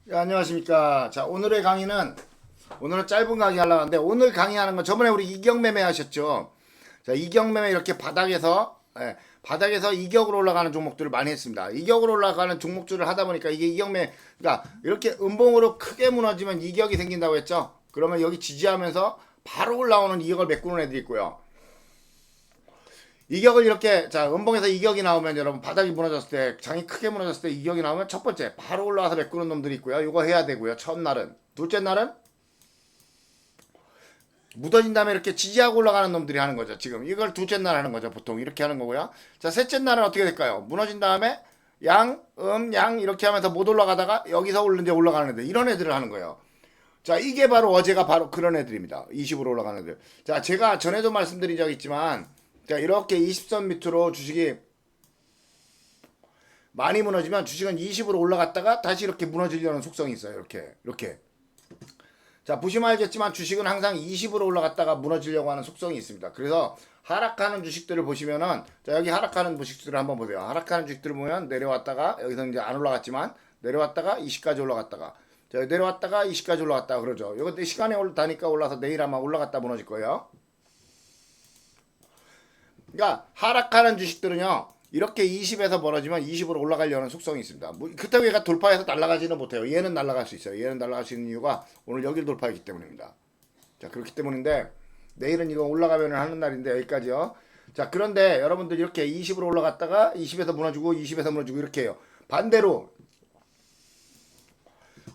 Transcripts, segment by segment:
네, 안녕하십니까. 자, 오늘은 짧은 강의 하려고 하는데, 오늘 강의하는 건 저번에 우리 이격매매 하셨죠? 자, 이격매매 이렇게 바닥에서 이격으로 올라가는 종목들을 많이 했습니다. 이격으로 올라가는 종목들을 하다 보니까 이게 그러니까 이렇게 음봉으로 크게 무너지면 이격이 생긴다고 했죠? 그러면 여기 지지하면서 바로 올라오는 이격을 메꾸는 애들이 있고요. 이격을 이렇게, 자, 음봉에서 이격이 나오면 여러분 바닥이 무너졌을 때, 장이 크게 무너졌을 때 이격이 나오면 첫 번째 바로 올라와서 메꾸는 놈들이 있고요. 이거 해야 되고요. 첫날은. 둘째 날은 묻어진 다음에 이렇게 지지하고 올라가는 놈들이 하는 거죠. 지금 이걸 둘째 날 하는 거죠. 보통 이렇게 하는 거고요. 자, 셋째 날은 어떻게 될까요? 무너진 다음에 양 이렇게 하면서 못 올라가다가 여기서 이제 올라가는 애들, 이런 애들을 하는 거예요. 자, 이게 바로 어제가 바로 그런 애들입니다. 20으로 올라가는 애들. 자, 제가 전에도 말씀드린 적 있지만, 자, 이렇게 20선 밑으로 주식이 많이 무너지면 주식은 20으로 올라갔다가 다시 이렇게 무너지려는 속성이 있어요. 이렇게. 자, 보시면 알겠지만 주식은 항상 20으로 올라갔다가 무너지려고 하는 속성이 있습니다. 그래서 하락하는 주식들을 보시면은, 자, 여기 하락하는 주식들을 한번 보세요. 하락하는 주식들을 보면 내려왔다가 여기서 이제 안 올라갔지만 내려왔다가 20까지 올라갔다가, 자, 내려왔다가 20까지 올라갔다가 그러죠. 이거 시간에 다니까 올라서 내일 아마 올라갔다 무너질 거예요. 그러니까 하락하는 주식들은요, 이렇게 20에서 벌어지면 20으로 올라가려는 속성이 있습니다. 뭐 그렇다고 얘가 돌파해서 날아가지는 못해요. 얘는 날아갈 수 있어요. 얘는 날아갈 수 있는 이유가 오늘 여기를 돌파했기 때문입니다. 자, 그렇기 때문인데 내일은 이거 올라가면 하는 날인데 여기까지요. 자, 그런데 여러분들 이렇게 20으로 올라갔다가 20에서 무너지고 20에서 무너지고 이렇게 해요. 반대로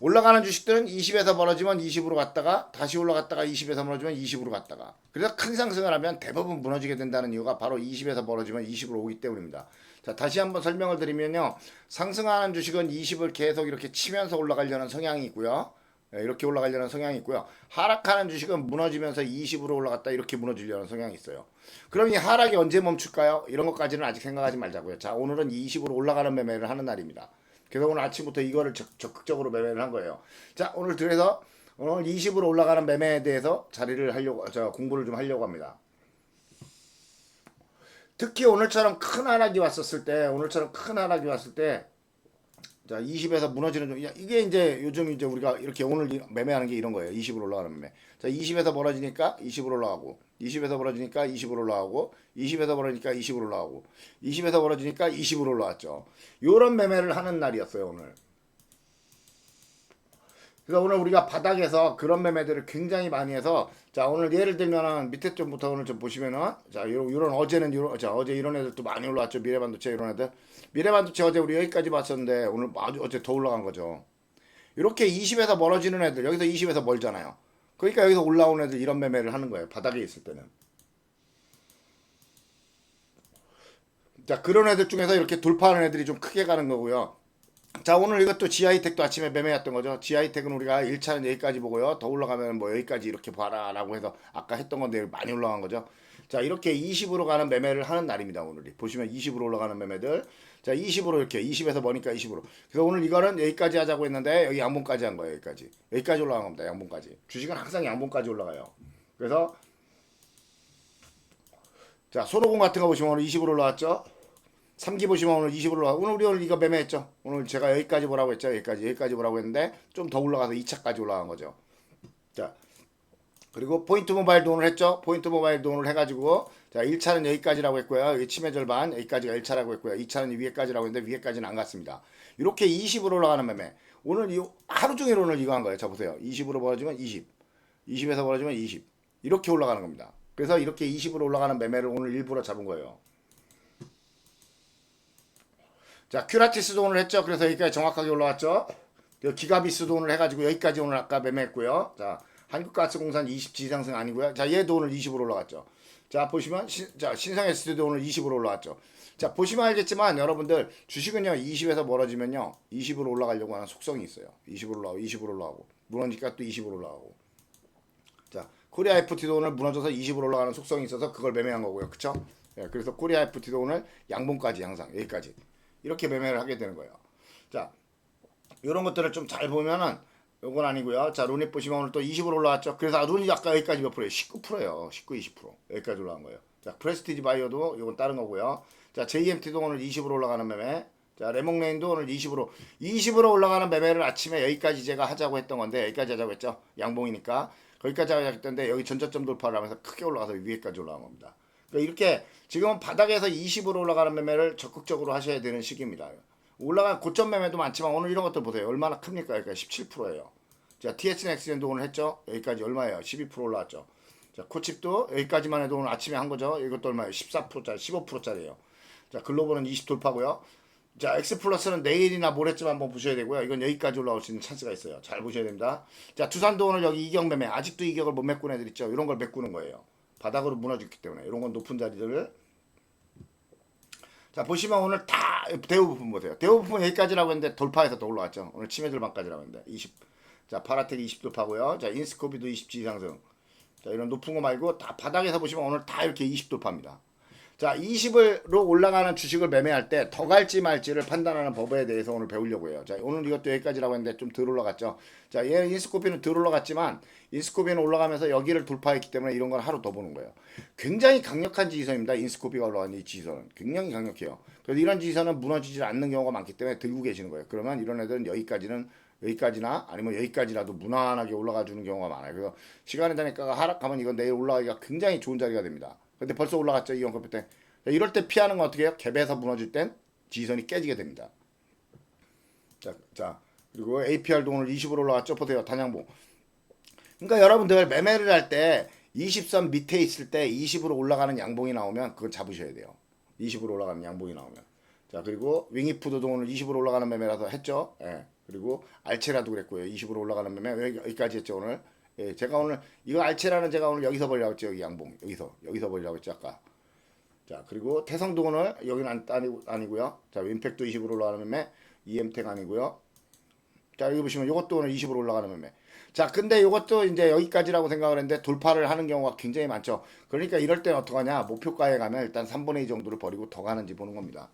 올라가는 주식들은 20에서 벌어지면 20으로 갔다가 다시 올라갔다가 20에서 무너지면 20으로 갔다가, 그래서 큰 상승을 하면 대부분 무너지게 된다는 이유가 바로 20에서 벌어지면 20으로 오기 때문입니다. 자, 다시 한번 설명을 드리면요, 상승하는 주식은 20을 계속 이렇게 치면서 올라가려는 성향이 있고요. 이렇게 올라가려는 성향이 있고요. 하락하는 주식은 무너지면서 20으로 올라갔다 이렇게 무너지려는 성향이 있어요. 그럼 이 하락이 언제 멈출까요? 이런 것까지는 아직 생각하지 말자고요. 자, 오늘은 20으로 올라가는 매매를 하는 날입니다. 그래서 오늘 아침부터 이거를 적극적으로 매매를 한 거예요. 자, 오늘 20으로 올라가는 매매에 대해서 공부를 좀 하려고 합니다. 특히 오늘처럼 큰 하락이 왔을 때, 자, 20에서 무너지는 이게 이제 요즘 이제 우리가 이렇게 오늘 매매하는 게 이런 거예요. 20으로 올라가는 매매. 자, 20에서 벌어지니까 20으로 올라가고, 20에서 벌어지니까 20으로 올라가고, 20에서 벌어지니까 20으로 올라가고, 20에서 벌어지니까 20으로 올라왔죠. 요런 매매를 하는 날이었어요, 오늘. 그래서 오늘 우리가 바닥에서 그런 매매들을 굉장히 많이 해서, 자, 오늘 예를 들면은 밑에 쪽부터 오늘 좀 보시면은, 자, 요런 어제 이런 애들도 많이 올라왔죠. 미래반도체 이런 애들. 미래반도체 어제 우리 여기까지 봤었는데 오늘 아주 어제 더 올라간 거죠. 이렇게 20에서 멀어지는 애들, 여기서 20에서 멀잖아요. 그러니까 여기서 올라오는 애들 이런 매매를 하는 거예요. 바닥에 있을 때는. 자, 그런 애들 중에서 이렇게 돌파하는 애들이 좀 크게 가는 거고요. 자, 오늘 이것도 지하이텍도 아침에 매매했던 거죠. 지하이텍은 우리가 1차는 여기까지 보고요. 더 올라가면 뭐 여기까지 이렇게 봐라라고 해서 아까 했던 건데 많이 올라간 거죠. 자, 이렇게 20으로 가는 매매를 하는 날입니다. 오늘이. 보시면 20으로 올라가는 매매들. 자, 20으로 이렇게 20에서 머니까 20으로. 그래서 오늘 이거는 여기까지 하자고 했는데 여기 양봉까지 한 거예요. 여기까지. 여기까지 올라간 겁니다. 양봉까지. 주식은 항상 양봉까지 올라가요. 그래서 자, 손오공 같은 거 보시면 오늘 20으로 올라왔죠. 3기 보시면 오늘 20으로 올라가. 오늘 이거 매매했죠. 오늘 제가 여기까지 보라고 했죠. 여기까지 보라고 했는데 좀 더 올라가서 2차까지 올라간 거죠. 자, 그리고 포인트 모바일도 오늘 했죠. 포인트 모바일도 오늘 해가지고, 자, 1차는 여기까지라고 했고요. 여기 치매 절반 여기까지가 1차라고 했고요. 2차는 위에까지라고 했는데 위에까지는 안 갔습니다. 이렇게 20으로 올라가는 매매. 오늘 하루 종일 오늘 이거 한 거예요. 자, 보세요. 20으로 벌어지면 20, 20에서 벌어지면 20, 이렇게 올라가는 겁니다. 그래서 이렇게 20으로 올라가는 매매를 오늘 일부러 잡은 거예요. 자, 큐라티스도 오늘 했죠. 그래서 여기까지 정확하게 올라왔죠. 기가비스도 오늘 해가지고 여기까지 오늘 아까 매매했고요. 자, 한국가스공사는 20 지상승 아니고요. 자, 얘도 오늘 20으로 올라갔죠. 자, 보시면 신성 SD도 오늘 20으로 올라왔죠. 자, 보시면 알겠지만 여러분들 주식은요 20에서 멀어지면요 20으로 올라가려고 하는 속성이 있어요. 20으로 올라가고 무너지니까 또 20으로 올라가고. 자, 코리아 FT도 오늘 무너져서 20으로 올라가는 속성이 있어서 그걸 매매한 거고요. 그쵸? 예, 그래서 코리아 FT도 오늘 양봉까지 항상 여기까지 이렇게 매매를 하게 되는 거예요. 자, 이런 것들을 좀 잘 보면은 요건 아니고요. 자, 룬이 보시면 오늘 또 20으로 올라왔죠. 그래서 룬이 아까 여기까지 몇 프로예요? 19%예요. 19, 20%. 여기까지 올라간 거예요. 자, 프레스티지 바이오도 요건 다른 거고요. 자, JMT도 오늘 20으로 올라가는 매매. 자, 레몽레인도 오늘 20으로 올라가는 매매를 아침에 여기까지 제가 하자고 했던 건데, 여기까지 하자고 했죠. 양봉이니까. 거기까지 하자고 했던데, 여기 전저점 돌파를 하면서 크게 올라가서 위에까지 올라간 겁니다. 그러니까 이렇게 지금은 바닥에서 20으로 올라가는 매매를 적극적으로 하셔야 되는 시기입니다. 올라간 고점 매매도 많지만 오늘 이런 것들 보세요. 얼마나 큽니까? 그러니까 17%예요. 자, TS넥스젠도 오늘 했죠. 여기까지 얼마예요? 12% 올라왔죠. 자, 코칩도 여기까지만 해도 오늘 아침에 한 거죠. 이것도 얼마예요? 14%짜리, 15%짜리예요. 자, 글로벌은 20 돌파고요. 자, 엑스플러스는 내일이나 모레쯤 한번 보셔야 되고요. 이건 여기까지 올라올 수 있는 찬스가 있어요. 잘 보셔야 됩니다. 자, 두산도 오늘 여기 이격 매매, 아직도 이격을 못 메꾸는 애들 있죠. 이런 걸 메꾸는 거예요. 바닥으로 무너졌기 때문에 이런 건 높은 자리들을. 자, 보시면 오늘 다 대우부품 보세요. 대우부품 여기까지라고 했는데 돌파해서 또 올라왔죠. 오늘 치매들만까지라고 했는데 20. 자, 파라텍 20 돌파고요. 자, 인스코비도 20지 상승. 자, 이런 높은 거 말고 다 바닥에서 보시면 오늘 다 이렇게 20 돌파입니다. 자, 20으로 올라가는 주식을 매매할 때 더 갈지 말지를 판단하는 법에 대해서 오늘 배우려고 해요. 자, 오늘 이것도 여기까지라고 했는데 좀 덜 올라갔죠. 자, 얘는 인스코피는 덜 올라갔지만 인스코피는 올라가면서 여기를 돌파했기 때문에 이런 건 하루 더 보는 거예요. 굉장히 강력한 지지선입니다. 인스코피가 올라간 이 지지선은 굉장히 강력해요. 그래서 이런 지지선은 무너지지 않는 경우가 많기 때문에 들고 계시는 거예요. 그러면 이런 애들은 여기까지나 아니면 여기까지라도 무난하게 올라가 주는 경우가 많아요. 그래서 시간의 단위가가 하락하면 이건 내일 올라가기가 굉장히 좋은 자리가 됩니다. 근데 벌써 올라갔죠. 이연커피 때. 이럴 때 피하는 건 어떻게 해요? 갭에서 무너질 땐 지지선이 깨지게 됩니다. 자, 그리고 APR도 오늘 20으로 올라갔죠. 보세요. 단양봉. 그러니까 여러분들 매매를 할 때 20선 밑에 있을 때 20으로 올라가는 양봉이 나오면 그건 잡으셔야 돼요. 20으로 올라가는 양봉이 나오면. 자, 그리고 윙이푸드도 오늘 20으로 올라가는 매매라서 했죠. 예. 그리고 알체라도 그랬고요. 20으로 올라가는 매매 여기까지 했죠. 오늘. 예, 제가 오늘 이거 알체라는 제가 오늘 여기서 벌려고 했죠. 여기 양봉. 여기서 벌려고 했죠. 아까. 자, 그리고 태성도 오늘 여기는 아니고요. 자, 윈팩도 20으로 올라가는 매매. EM텍 아니고요. 자, 여기 보시면 이것도 오늘 20으로 올라가는 매매. 자, 근데 이것도 이제 여기까지라고 생각을 했는데 돌파를 하는 경우가 굉장히 많죠. 그러니까 이럴 때는 어떡하냐? 목표가에 가면 일단 3분의 2 정도를 버리고 더 가는지 보는 겁니다.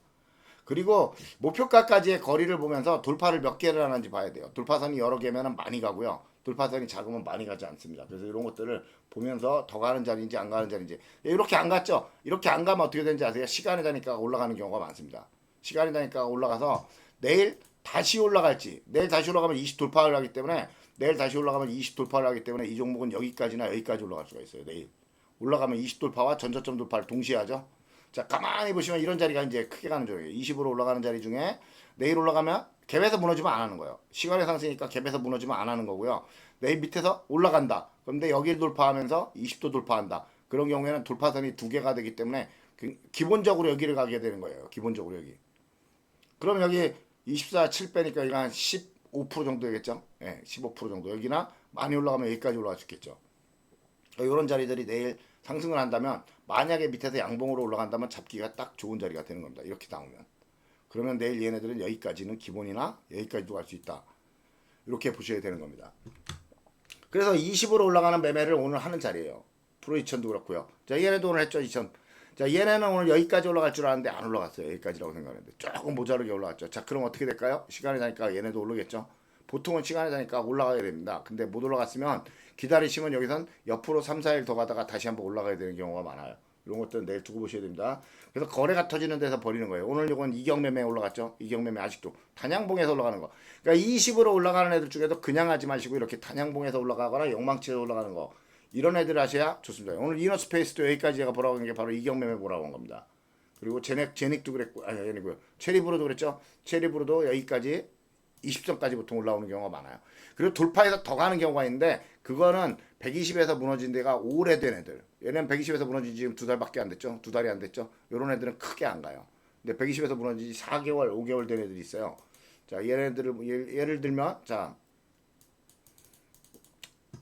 그리고 목표가까지의 거리를 보면서 돌파를 몇 개를 하는지 봐야 돼요. 돌파선이 여러 개면 많이 가고요. 돌파선이 작으면 많이 가지 않습니다. 그래서 이런 것들을 보면서 더 가는 자리인지 안 가는 자리인지. 이렇게 안 갔죠? 이렇게 안 가면 어떻게 되는지 아세요? 시간의 단위가가 올라가는 경우가 많습니다. 시간의 단위가가 올라가서 내일 다시 올라갈지, 내일 다시 올라가면 20 돌파를 하기 때문에 내일 다시 올라가면 20 돌파를 하기 때문에 이 종목은 여기까지나 여기까지 올라갈 수가 있어요. 내일 올라가면 20 돌파와 전저점 돌파를 동시에 하죠. 자, 가만히 보시면 이런 자리가 이제 크게 가는 종이에요. 20으로 올라가는 자리 중에 내일 올라가면 갭에서 무너지면 안 하는 거예요. 시간의 상승이니까 갭에서 무너지면 안 하는 거고요. 내일 밑에서 올라간다. 그런데 여기를 돌파하면서 20도 돌파한다. 그런 경우에는 돌파선이 두 개가 되기 때문에 기본적으로 여기를 가게 되는 거예요. 기본적으로 여기. 그럼 여기 24, 7 빼니까 이거 한 15% 정도 되겠죠? 예, 15% 정도. 여기나 많이 올라가면 여기까지 올라갈 수 있겠죠. 이런 자리들이 내일 상승을 한다면 만약에 밑에서 양봉으로 올라간다면 잡기가 딱 좋은 자리가 되는 겁니다. 이렇게 나오면. 그러면 내일 얘네들은 여기까지는 기본이나 여기까지도 갈 수 있다. 이렇게 보셔야 되는 겁니다. 그래서 20으로 올라가는 매매를 오늘 하는 자리예요. 프로 2000도 그렇고요. 자, 얘네도 오늘 했죠. 2000. 자, 얘네는 오늘 여기까지 올라갈 줄 알았는데 안 올라갔어요. 여기까지라고 생각했는데 조금 모자르게 올라갔죠. 자, 그럼 어떻게 될까요? 시간이 가니까 얘네도 오르겠죠. 보통은 시간이 가니까 올라가야 됩니다. 근데 못 올라갔으면 기다리시면 여기선 옆으로 3, 4일 더 가다가 다시 한번 올라가야 되는 경우가 많아요. 이런 것들은 내일 두고 보셔야 됩니다. 그래서 거래가 터지는 데서 버리는 거예요. 오늘 이건 이격매매 올라갔죠. 이격매매 아직도 단양봉에서 올라가는 거. 그러니까 20으로 올라가는 애들 중에도 그냥 하지 마시고 이렇게 단양봉에서 올라가거나 영망치에서 올라가는 거. 이런 애들 하셔야 좋습니다. 오늘 이너스페이스도 여기까지 제가 보라고 한 게 바로 이격매매 보라고 한 겁니다. 그리고 제닉도 그랬고, 아니고요. 체리브루도 그랬죠. 체리브루도 여기까지 20점까지 보통 올라오는 경우가 많아요. 그리고 돌파해서 더 가는 경우가 있는데 그거는 120에서 무너진 데가 오래된 애들. 얘는 120에서 무너진 지 지금 2달밖에 안 됐죠. 2달이 안 됐죠. 이런 애들은 크게 안 가요. 근데 120에서 무너진 지 4개월, 5개월 된 애들이 있어요. 자, 얘네들을 예를 들면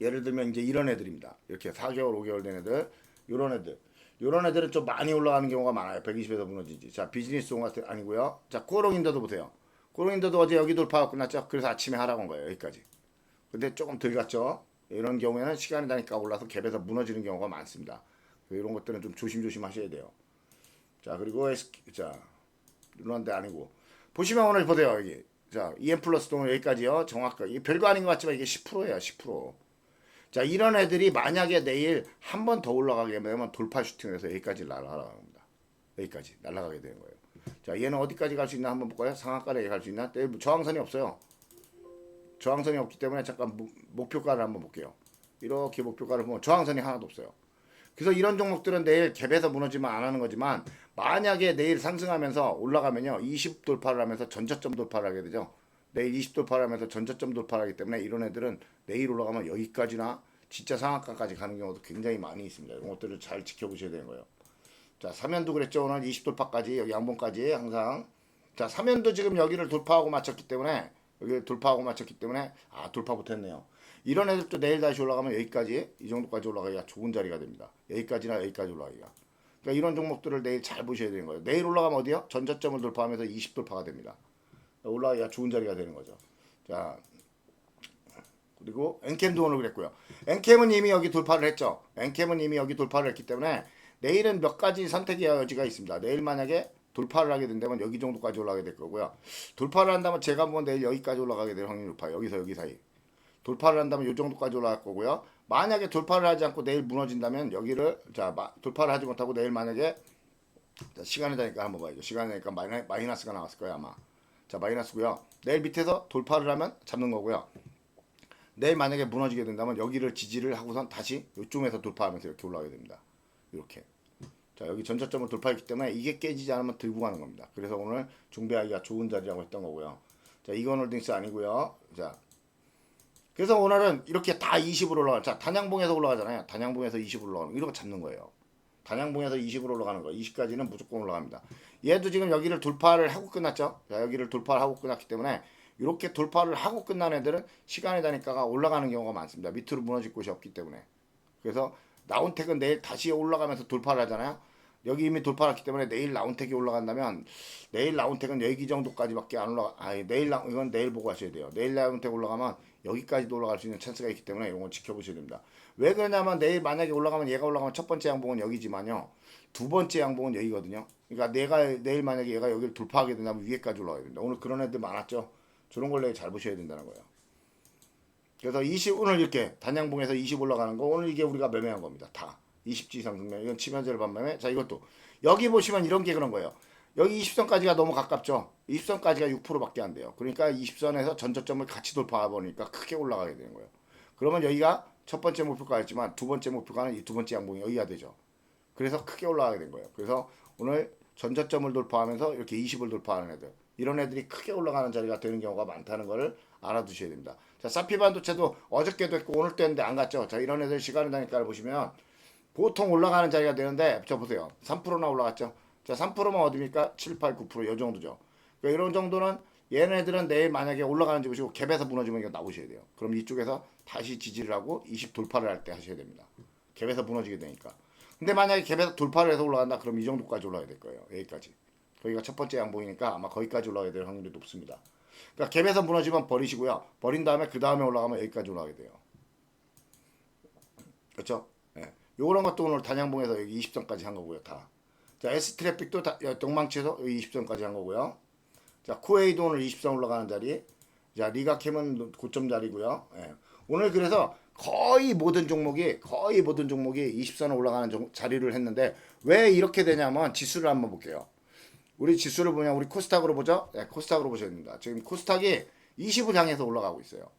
예를 들면 이제 이런 애들입니다. 이렇게 4개월, 5개월 된 애들. 요런 애들. 요런 애들은 좀 많이 올라가는 경우가 많아요. 120에서 무너지지. 자, 비즈니스 온 같은 아니고요. 자, 코롱인더도 보세요. 코롱인더도 어제 여기 돌파가 끝났죠. 그래서 아침에 하라고 한 거예요. 여기까지. 근데 조금 덜 갔죠. 이런 경우에는 시간이 다니까 올라서 갭에서 무너지는 경우가 많습니다. 이런 것들은 좀 조심조심 하셔야 돼요. 자, 그리고 자, 이런 데 아니고. 보시면 오늘 보세요. 여기. 자, EM 플러스 오늘 여기까지요. 정확하게. 별거 아닌 것 같지만 이게 10%예요. 10%. 자, 이런 애들이 만약에 내일 한 번 더 올라가게 되면 돌파 슈팅을 해서 여기까지 날아가는 겁니다. 여기까지 날아가게 되는 거예요. 자, 얘는 어디까지 갈 수 있나 한번 볼까요? 상한가에 갈 수 있나? 내일 저항선이 없어요. 저항선이 없기 때문에 잠깐 목표가를 한번 볼게요. 이렇게 목표가를 보면 저항선이 하나도 없어요. 그래서 이런 종목들은 내일 갭에서 무너지면 안 하는 거지만 만약에 내일 상승하면서 올라가면요 20 돌파를 하면서 전저점 돌파를 하게 되죠. 내일 20 돌파를 하면서 전저점 돌파를 하기 때문에 이런 애들은 내일 올라가면 여기까지나 진짜 상한가까지 가는 경우도 굉장히 많이 있습니다. 이런 것들을 잘 지켜보셔야 되는 거예요. 자, 삼연도 그랬죠. 오늘 20 돌파까지 여기 양봉까지 항상. 자, 삼연도 지금 여기를 돌파하고 맞췄기 때문에 여기 돌파하고 맞췄기 때문에 돌파 못했네요. 이런 애들도 내일 다시 올라가면 여기까지 이 정도까지 올라가기가 좋은 자리가 됩니다. 여기까지나 여기까지 올라가기가. 그러니까 이런 종목들을 내일 잘 보셔야 되는 거예요. 내일 올라가면 어디요? 전저점을 돌파하면서 20 돌파가 됩니다. 올라가기가 좋은 자리가 되는 거죠. 자, 그리고 엔캠도 오늘 그랬고요. 엔캠은 이미 여기 돌파를 했죠. 엔캠은 이미 여기 돌파를 했기 때문에 내일은 몇 가지 선택의 여지가 있습니다. 내일 만약에 돌파를 하게 된다면 여기 정도까지 올라가게 될 거고요. 돌파를 한다면 제가 보면 내일 여기까지 올라가게 될 확률이 높아요. 여기서 여기 사이. 돌파를 한다면 이 정도까지 올라갈 거고요. 만약에 돌파를 하지 않고 내일 무너진다면 여기를 돌파를 하지 못하고 내일 만약에 시간이 되니까 한번 봐야죠. 시간이 되니까 마이너스가 나왔을 거예요 아마. 자, 마이너스고요. 내일 밑에서 돌파를 하면 잡는 거고요. 내일 만약에 무너지게 된다면 여기를 지지를 하고선 다시 이쪽에서 돌파하면서 이렇게 올라가게 됩니다. 이렇게. 자, 여기 전저점을 돌파했기 때문에 이게 깨지지 않으면 들고 가는 겁니다. 그래서 오늘 중배하기가 좋은 자리라고 했던 거고요. 자, 이건홀딩스 아니고요. 자, 그래서 오늘은 이렇게 다 20으로 올라가는, 자, 단양봉에서 올라가잖아요. 단양봉에서 20으로 올라가는 거. 이런 거 잡는 거예요. 단양봉에서 20으로 올라가는 거. 20까지는 무조건 올라갑니다. 얘도 지금 여기를 돌파를 하고 끝났죠. 자, 여기를 돌파를 하고 끝났기 때문에 이렇게 돌파를 하고 끝난 애들은 시간이 다니까 올라가는 경우가 많습니다. 밑으로 무너질 곳이 없기 때문에. 그래서 나온택은 내일 다시 올라가면서 돌파를 하잖아요. 여기 이미 돌파를 했기 때문에 내일 나온택이 올라간다면 내일 나온택은 여기 정도까지밖에 안 올라가. 이건 내일 보고 하셔야 돼요. 내일 나온택 올라가면 여기까지도 올라갈 수 있는 찬스가 있기 때문에 이건 지켜보셔야 됩니다. 왜 그러냐면 내일 만약에 올라가면 얘가 올라가면 첫 번째 양봉은 여기지만요. 두 번째 양봉은 여기거든요. 그러니까 내일 만약에 얘가 여기를 돌파하게 된다면 위에까지 올라가야 됩니다. 오늘 그런 애들 많았죠. 저런 걸 내일 잘 보셔야 된다는 거예요. 그래서 20 오늘 이렇게 단양봉에서 20 올라가는 거 오늘 이게 우리가 매매한 겁니다. 다 20지 상승매 이건 치면제를 반매매. 자, 이것도 여기 보시면 이런 게 그런 거예요. 여기 20선까지가 너무 가깝죠. 20선까지가 6%밖에 안 돼요. 그러니까 20선에서 전저점을 같이 돌파해 보니까 크게 올라가게 되는 거예요. 그러면 여기가 첫 번째 목표가였지만 두 번째 목표가는 이 두 번째 양봉이 여기가 되죠. 그래서 크게 올라가게 된 거예요. 그래서 오늘 전저점을 돌파하면서 이렇게 20을 돌파하는 애들, 이런 애들이 크게 올라가는 자리가 되는 경우가 많다는 것을 알아두셔야 됩니다. 자, 사피 반도체도 어저께도 했고 오늘도 했는데 안 갔죠. 자, 이런 애들 시간이 다니까 보시면 보통 올라가는 자리가 되는데, 저 보세요. 3%나 올라갔죠. 자, 3%면 어디입니까? 7, 8, 9%이 정도죠. 그러니까 이런 정도는 얘네들은 내일 만약에 올라가는지 보시고 갭에서 무너지면 이거 나오셔야 돼요. 그럼 이쪽에서 다시 지지를 하고 20 돌파를 할 때 하셔야 됩니다. 갭에서 무너지게 되니까. 근데 만약에 갭에서 돌파를 해서 올라간다 그럼 이 정도까지 올라가야 될 거예요. 여기까지. 거기가 첫 번째 양봉이니까 아마 거기까지 올라가야 될 확률이 높습니다. 그러니까 갭에서 무너지면 버리시고요. 버린 다음에 그 다음에 올라가면 여기까지 올라가게 돼요. 그렇죠? 예. 요런 것도 오늘 단양봉에서 여기 20선까지 한 거고요. 다. 자, S트래픽도 동망치에서 여기 20선까지 한 거고요. 자, 쿠웨이도 오늘 20선 올라가는 자리. 자, 리가캠은 고점 자리고요. 예. 오늘 그래서 거의 모든 종목이 20선 올라가는 자리를 했는데 왜 이렇게 되냐면 지수를 한번 볼게요. 우리 지수를 보면 우리 코스닥으로 보죠. 네, 코스닥으로 보셔야 됩니다. 지금 코스닥이 20을 향해서 올라가고 있어요.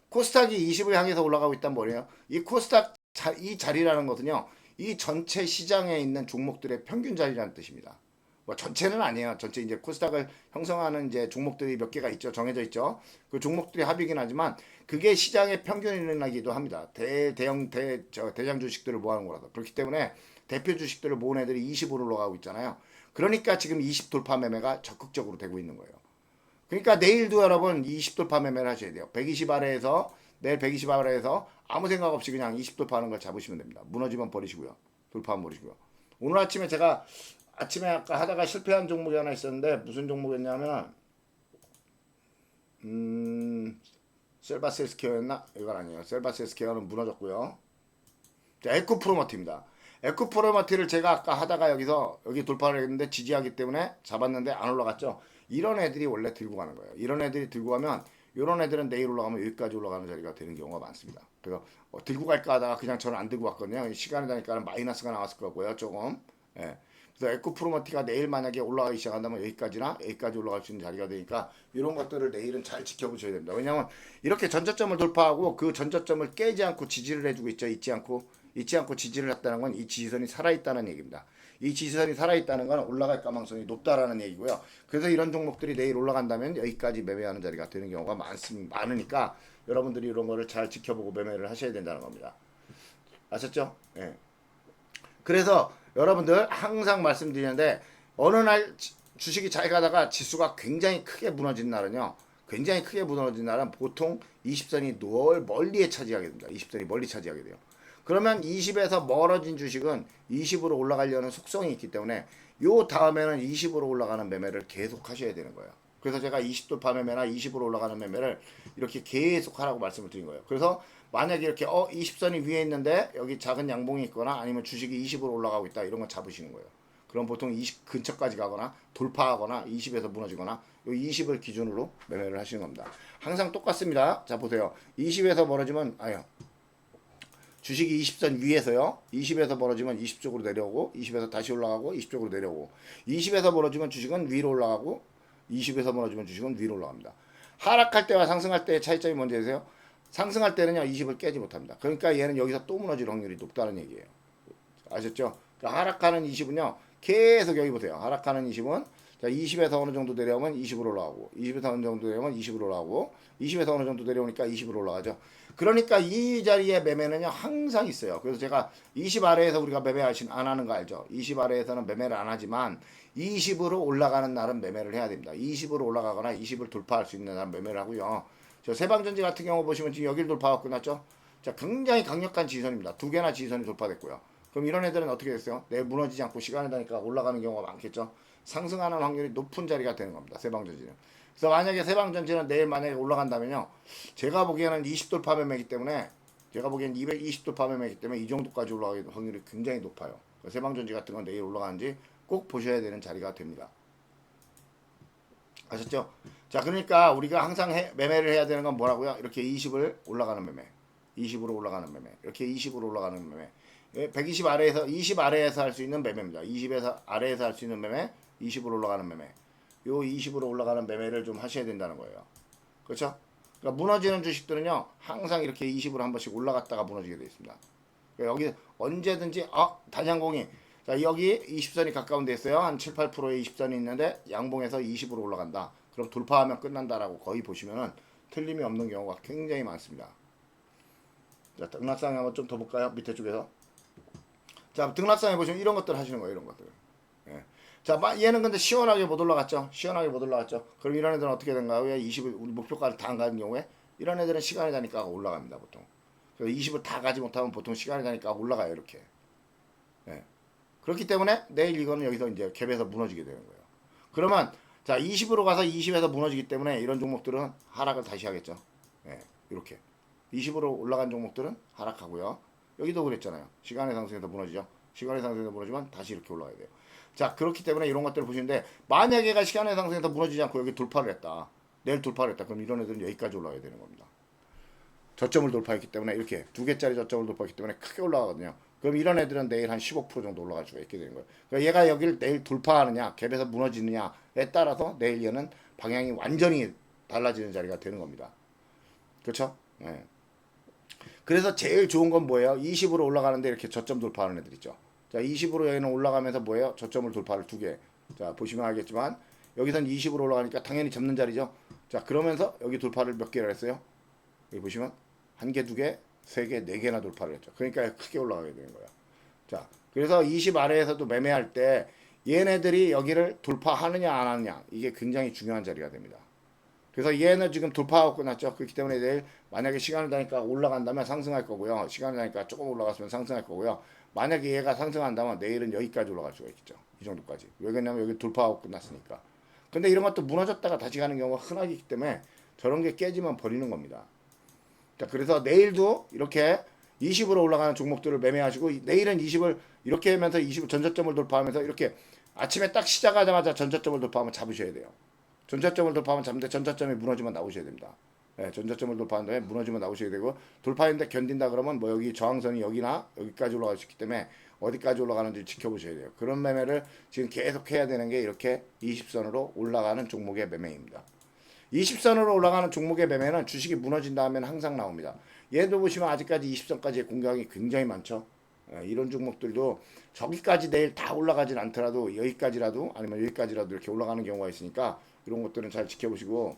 코스닥이 20을 향해서 올라가고 있단 뭐예요? 이 코스닥 이 자리라는 것은요. 이 전체 시장에 있는 종목들의 평균 자리라는 뜻입니다. 뭐 전체는 아니에요. 전체 이제 코스닥을 형성하는 이제 종목들이 몇 개가 있죠. 정해져 있죠. 그 종목들이 합이긴 하지만 그게 시장의 평균이라기도 합니다. 대장 주식들을 모아놓은 거라서. 그렇기 때문에 대표 주식들을 모은 애들이 20으로 올라가고 있잖아요. 그러니까 지금 20 돌파 매매가 적극적으로 되고 있는 거예요. 그러니까 내일도 여러분 20 돌파 매매를 하셔야 돼요. 120 아래에서 내일 120 아래에서 아무 생각 없이 그냥 20 돌파하는 걸 잡으시면 됩니다. 무너지면 버리시고요. 돌파하면 버리시고요. 오늘 아침에 제가 아까 하다가 실패한 종목이 하나 있었는데 무슨 종목이었냐면 셀바스헬스케어였나? 이건 아니에요. 셀바스헬스케어는 무너졌고요. 자, 에코프로마트입니다. 에코프로마트를 제가 아까 하다가 여기 돌파를 했는데 지지하기 때문에 잡았는데 안 올라갔죠. 이런 애들이 원래 들고 가는 거예요. 이런 애들이 들고 가면 이런 애들은 내일 올라가면 여기까지 올라가는 자리가 되는 경우가 많습니다. 그래서 들고 갈까 하다가 그냥 저는 안 들고 왔거든요. 시간이 되니까 마이너스가 나왔을 거고요. 조금. 예. 그래서 에코프로머티가 내일 만약에 올라가기 시작한다면 여기까지나 여기까지 올라갈 수 있는 자리가 되니까 이런 것들을 내일은 잘 지켜보셔야 됩니다. 왜냐하면 이렇게 전저점을 돌파하고 그 전저점을 깨지 않고 지지를 해주고 있죠. 잊지 않고 지지를 했다는 건 이 지지선이 살아있다는 얘기입니다. 이 지지선이 살아있다는 건 올라갈 가능성이 높다라는 얘기고요. 그래서 이런 종목들이 내일 올라간다면 여기까지 매매하는 자리가 되는 경우가 많으니까 여러분들이 이런 거를 잘 지켜보고 매매를 하셔야 된다는 겁니다. 아셨죠? 예. 그래서 여러분들 항상 말씀드리는데 어느 날 주식이 잘 가다가 지수가 굉장히 크게 무너진 날은요. 굉장히 크게 무너진 날은 보통 20선이 멀리에 차지하게 됩니다. 20선이 멀리 차지하게 돼요. 그러면 20에서 멀어진 주식은 20으로 올라가려는 속성이 있기 때문에 요 다음에는 20으로 올라가는 매매를 계속 하셔야 되는 거예요. 그래서 제가 20돌파 매매나 20으로 올라가는 매매를 이렇게 계속 하라고 말씀을 드린 거예요. 그래서 만약에 이렇게 20선이 위에 있는데 여기 작은 양봉이 있거나 아니면 주식이 20으로 올라가고 있다 이런 건 잡으시는 거예요. 그럼 보통 20 근처까지 가거나 돌파하거나 20에서 무너지거나 이 20을 기준으로 매매를 하시는 겁니다. 항상 똑같습니다. 자 보세요. 20에서 멀어지면 주식이 20선 위에서요. 20에서 벌어지면 20쪽으로 내려오고 20에서 다시 올라가고 20쪽으로 내려오고 20에서 벌어지면 주식은 위로 올라가고 20에서 벌어지면 주식은 위로 올라갑니다. 하락할 때와 상승할 때의 차이점이 뭔지 아세요? 상승할 때는요 20을 깨지 못합니다. 그러니까 얘는 여기서 또 무너질 확률이 높다는 얘기예요. 아셨죠? 그러니까 하락하는 20은요 계속 여기 보세요. 하락하는 20은 자 20에서 어느 정도 내려오면 20으로 올라가고 20에서 어느 정도 내려오면 20으로 올라가고 20에서 어느 정도 내려오니까 20으로 올라가죠. 그러니까 이 자리에 매매는요 항상 있어요. 그래서 제가 20 아래에서 우리가 매매 안 하는 거 알죠? 20 아래에서는 매매를 안 하지만 20으로 올라가는 날은 매매를 해야 됩니다. 20으로 올라가거나 20을 돌파할 수 있는 날은 매매를 하고요. 저 세방전지 같은 경우 보시면 지금 여기를 돌파하고 끝났죠? 자 굉장히 강력한 지지선입니다. 두 개나 지지선이 돌파됐고요. 그럼 이런 애들은 어떻게 됐어요? 내일 무너지지 않고 시간이 다니까 올라가는 경우가 많겠죠? 상승하는 확률이 높은 자리가 되는 겁니다. 세방전지는. 그래서 만약에 세방전지는 내일 만약에 올라간다면요. 제가 보기에는 20돌파 매매이기 때문에 제가 보기엔 220돌파 매매이기 때문에 이 정도까지 올라가기 확률이 굉장히 높아요. 세방전지 같은 건 내일 올라가는지 꼭 보셔야 되는 자리가 됩니다. 아셨죠? 자 그러니까 우리가 항상 매매를 해야 되는 건 뭐라고요? 이렇게 20을 올라가는 매매 20으로 올라가는 매매 이렇게 20으로 올라가는 매매 120 아래에서 20 아래에서 할 수 있는 매매입니다. 20에서 아래에서 할 수 있는 매매 20으로 올라가는 매매 요 20으로 올라가는 매매를 좀 하셔야 된다는 거예요. 그렇죠? 그러니까 무너지는 주식들은요 항상 이렇게 20으로 한 번씩 올라갔다가 무너지게 되어 있습니다. 그러니까 여기 언제든지 단양공이 자 여기 20선이 가까운 데 있어요. 한 7, 8%의 20선이 있는데 양봉에서 20으로 올라간다. 그럼 돌파하면 끝난다라고 거의 보시면은 틀림이 없는 경우가 굉장히 많습니다. 자 등락상에 한번 좀 더 볼까요? 밑에 쪽에서 자 등락상에 보시면 이런 것들 하시는 거예요. 이런 것들. 예. 자 얘는 근데 시원하게 못 올라갔죠. 시원하게 못 올라갔죠. 그럼 이런 애들은 어떻게 된가요? 왜 20을 우리 목표가를 다 안 가는 경우에 이런 애들은 시간이 가니까 올라갑니다. 보통. 그래서 20을 다 가지 못하면 보통 시간이 가니까 올라가요. 이렇게. 예. 그렇기 때문에 내일 이거는 여기서 이제 갭에서 무너지게 되는 거예요. 그러면 자 20으로 가서 20에서 무너지기 때문에 이런 종목들은 하락을 다시 하겠죠. 예, 이렇게 20으로 올라간 종목들은 하락하고요. 여기도 그랬잖아요. 시간의 상승에서 무너지죠. 시간의 상승에서 무너지면 다시 이렇게 올라가야 돼요. 자 그렇기 때문에 이런 것들을 보시는데 만약에 얘가 시간의 상승에서 무너지지 않고 여기 돌파를 했다. 내일 돌파를 했다. 그럼 이런 애들은 여기까지 올라가야 되는 겁니다. 저점을 돌파했기 때문에 이렇게 두 개짜리 저점을 돌파했기 때문에 크게 올라가거든요. 그럼 이런 애들은 내일 한 15% 정도 올라갈 수가 있게 되는 거예요. 그러니까 얘가 여기를 내일 돌파하느냐, 갭에서 무너지느냐에 따라서 내일 얘는 방향이 완전히 달라지는 자리가 되는 겁니다. 그렇죠? 네. 그래서 제일 좋은 건 뭐예요? 20으로 올라가는데 이렇게 저점 돌파하는 애들 있죠. 자, 20으로 여기는 올라가면서 뭐예요? 저점을 돌파를 두 개. 자, 보시면 알겠지만 여기선 20으로 올라가니까 당연히 잡는 자리죠. 자, 그러면서 여기 돌파를 몇 개를 했어요? 여기 보시면 한 개, 두 개, 세 개, 네 개나 돌파를 했죠. 그러니까 크게 올라가게 되는 거야. 자, 그래서 20 아래에서도 매매할 때 얘네들이 여기를 돌파하느냐 안 하느냐 이게 굉장히 중요한 자리가 됩니다. 그래서 얘는 지금 돌파하고 끝났죠. 그렇기 때문에 내일 만약에 시간을 다니까 올라간다면 상승할 거고요. 시간을 다니까 조금 올라갔으면 상승할 거고요. 만약에 얘가 상승한다면 내일은 여기까지 올라갈 수가 있겠죠. 이 정도까지. 왜 그러냐면 여기 돌파하고 끝났으니까. 근데 이런 것도 무너졌다가 다시 가는 경우가 흔하기 있기 때문에 저런 게 깨지면 버리는 겁니다. 자, 그래서 내일도 이렇게 20으로 올라가는 종목들을 매매하시고 내일은 20을 이렇게 하면서 20 전저점을 돌파하면서 이렇게 아침에 딱 시작하자마자 전저점을 돌파하면 잡으셔야 돼요. 전저점을 돌파하면 잡는데 전저점이 무너지면 나오셔야 됩니다. 네, 전저점을 돌파한 다음에 무너지면 나오셔야 되고 돌파했는데 견딘다 그러면 뭐 여기 저항선이 여기나 여기까지 올라갈 수 있기 때문에 어디까지 올라가는지 지켜보셔야 돼요. 그런 매매를 지금 계속 해야 되는 게 이렇게 20선으로 올라가는 종목의 매매입니다. 20선으로 올라가는 종목의 매매는 주식이 무너진 다음에는 항상 나옵니다. 얘도 보시면 아직까지 20선까지의 공격이 굉장히 많죠. 이런 종목들도 저기까지 내일 다 올라가진 않더라도 여기까지라도 아니면 여기까지라도 이렇게 올라가는 경우가 있으니까 이런 것들은 잘 지켜보시고.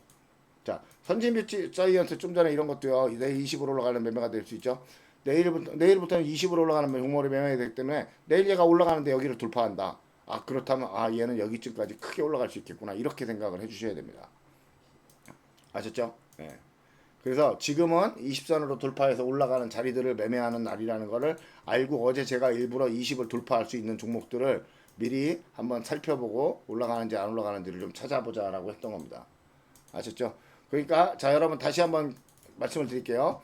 자, 선진뷰티 사이언스 좀 전에 이런 것도요. 내일 20으로 올라가는 매매가 될 수 있죠. 내일부터는 20으로 올라가는 종목이 매매가 되기 때문에 내일 얘가 올라가는데 여기를 돌파한다. 아, 그렇다면 얘는 여기쯤까지 크게 올라갈 수 있겠구나. 이렇게 생각을 해주셔야 됩니다. 아셨죠? 네. 그래서 지금은 20선으로 돌파해서 올라가는 자리들을 매매하는 날이라는 거를 알고 어제 제가 일부러 20을 돌파할 수 있는 종목들을 미리 한번 살펴보고 올라가는지 안 올라가는지를 좀 찾아보자라고 했던 겁니다. 아셨죠? 그러니까 자, 여러분 다시 한번 말씀을 드릴게요.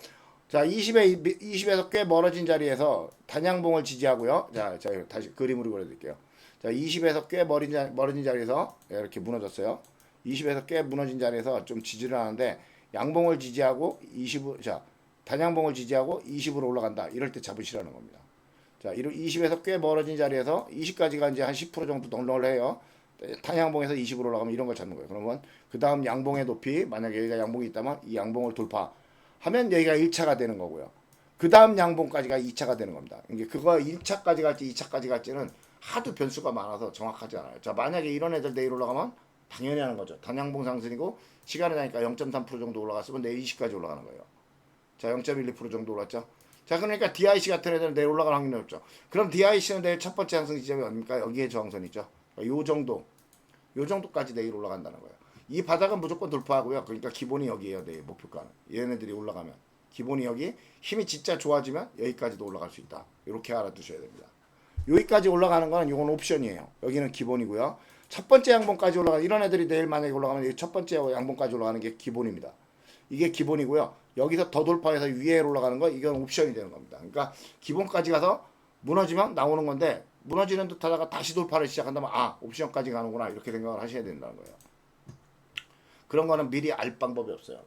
자, 20에서 꽤 멀어진 자리에서 단양봉을 지지하고요. 자, 다시 그림으로 그려드릴게요. 자, 20에서 꽤 멀어진 자리에서 이렇게 무너졌어요. 20에서 꽤 무너진 자리에서 좀 지지를 하는데 양봉을 지지하고 20, 단양봉을 지지하고 20으로 올라간다. 이럴 때 잡으시라는 겁니다. 자, 20에서 꽤 멀어진 자리에서 20까지가 이제 한 10% 정도 널널 해요. 단양봉에서 20으로 올라가면 이런 걸 찾는 거예요. 그러면 그 다음 양봉의 높이, 만약에 여기가 양봉이 있다면 이 양봉을 돌파하면 여기가 1차가 되는 거고요. 그 다음 양봉까지가 2차가 되는 겁니다. 이게 그거 1차까지 갈지 2차까지 갈지는 하도 변수가 많아서 정확하지 않아요. 자, 만약에 이런 애들 내일 올라가면 당연히 하는 거죠. 단양봉 상승이고 시간이 나니까 0.3% 정도 올라갔으면 내일 20까지 올라가는 거예요. 자, 0.12% 정도 올랐죠. 자, 그러니까 DIC 같은 애들은 내일 올라갈 확률이 없죠. 그럼 DIC는 내일 첫 번째 상승 지점이 어딥니까? 여기에 저항선이죠. 요 정도까지 내일 올라간다는 거예요. 이 바닥은 무조건 돌파하고요. 그러니까 기본이 여기에요. 내일 목표가는. 얘네들이 올라가면 기본이 여기, 힘이 진짜 좋아지면 여기까지도 올라갈 수 있다. 이렇게 알아두셔야 됩니다. 여기까지 올라가는 거는 이건 옵션이에요. 여기는 기본이고요. 첫 번째 양봉까지 올라가는 이런 애들이 내일 만약에 올라가면 여기 첫 번째 양봉까지 올라가는 게 기본입니다. 이게 기본이고요. 여기서 더 돌파해서 위에 올라가는 거 이건 옵션이 되는 겁니다. 그러니까 기본까지 가서 무너지면 나오는 건데 무너지는 듯 하다가 다시 돌파를 시작한다면 옵션까지 가는구나 이렇게 생각을 하셔야 된다는 거예요. 그런 거는 미리 알 방법이 없어요.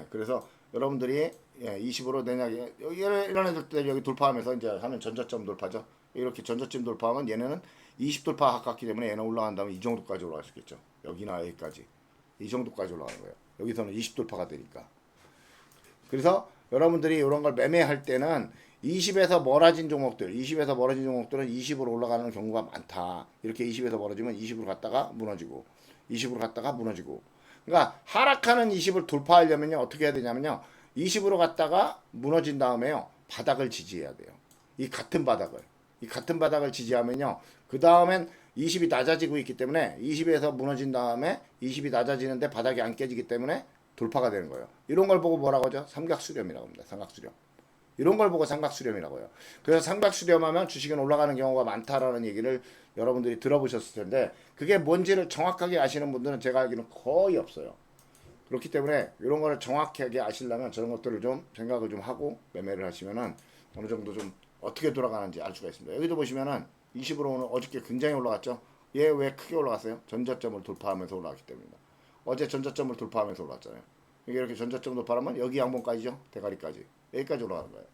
그래서 여러분들이 20으로 내냐게 이런 애들 여기 돌파하면서 이제 하면 전저점 돌파죠. 이렇게 전저점 돌파하면 얘네는 20 돌파 가깝기 때문에 얘는 올라간다면 이 정도까지 올라갈 수 있겠죠. 여기나 여기까지 이 정도까지 올라가는 거예요. 여기서는 20 돌파가 되니까. 그래서 여러분들이 이런 걸 매매할 때는 20에서 멀어진 종목들은 20으로 올라가는 경우가 많다. 이렇게 20에서 멀어지면 20으로 갔다가 무너지고 20으로 갔다가 무너지고. 그러니까 하락하는 20을 돌파하려면요. 어떻게 해야 되냐면요. 20으로 갔다가 무너진 다음에요. 바닥을 지지해야 돼요. 이 같은 바닥을 지지하면요. 그 다음엔 20이 낮아지고 있기 때문에 20에서 무너진 다음에 20이 낮아지는데 바닥이 안 깨지기 때문에 돌파가 되는 거예요. 이런 걸 보고 뭐라고 하죠? 삼각수렴이라고 합니다. 삼각수렴. 이런 걸 보고 삼각수렴이라고 해요. 그래서 삼각수렴하면 주식은 올라가는 경우가 많다라는 얘기를 여러분들이 들어보셨을 텐데 그게 뭔지를 정확하게 아시는 분들은 제가 알기로는 거의 없어요. 그렇기 때문에 이런 거를 정확하게 아시려면 저런 것들을 좀 생각을 좀 하고 매매를 하시면은 어느 정도 좀 어떻게 돌아가는지 알 수가 있습니다. 여기도 보시면은 20으로 오늘 어저께 굉장히 올라갔죠. 얘 왜 크게 올라갔어요? 전저점을 돌파하면서 올라갔기 때문입니다. 어제 전저점을 돌파하면서 올라왔잖아요. 이게 이렇게 전저점 돌파하면 여기 양봉까지죠. 대가리까지. 여기까지 올라가는 거예요.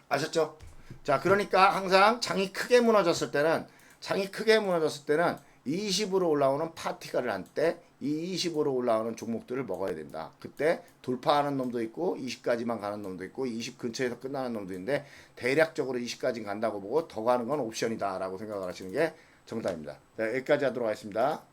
아셨죠? 자, 그러니까 항상 장이 크게 무너졌을 때는 20으로 올라오는 파티가를 한 때 이 20으로 올라오는 종목들을 먹어야 된다. 그때 돌파하는 놈도 있고 20까지만 가는 놈도 있고 20 근처에서 끝나는 놈도 있는데 대략적으로 20까지 간다고 보고 더 가는 건 옵션이다 라고 생각을 하시는 게 정답입니다. 자, 여기까지 하도록 하겠습니다.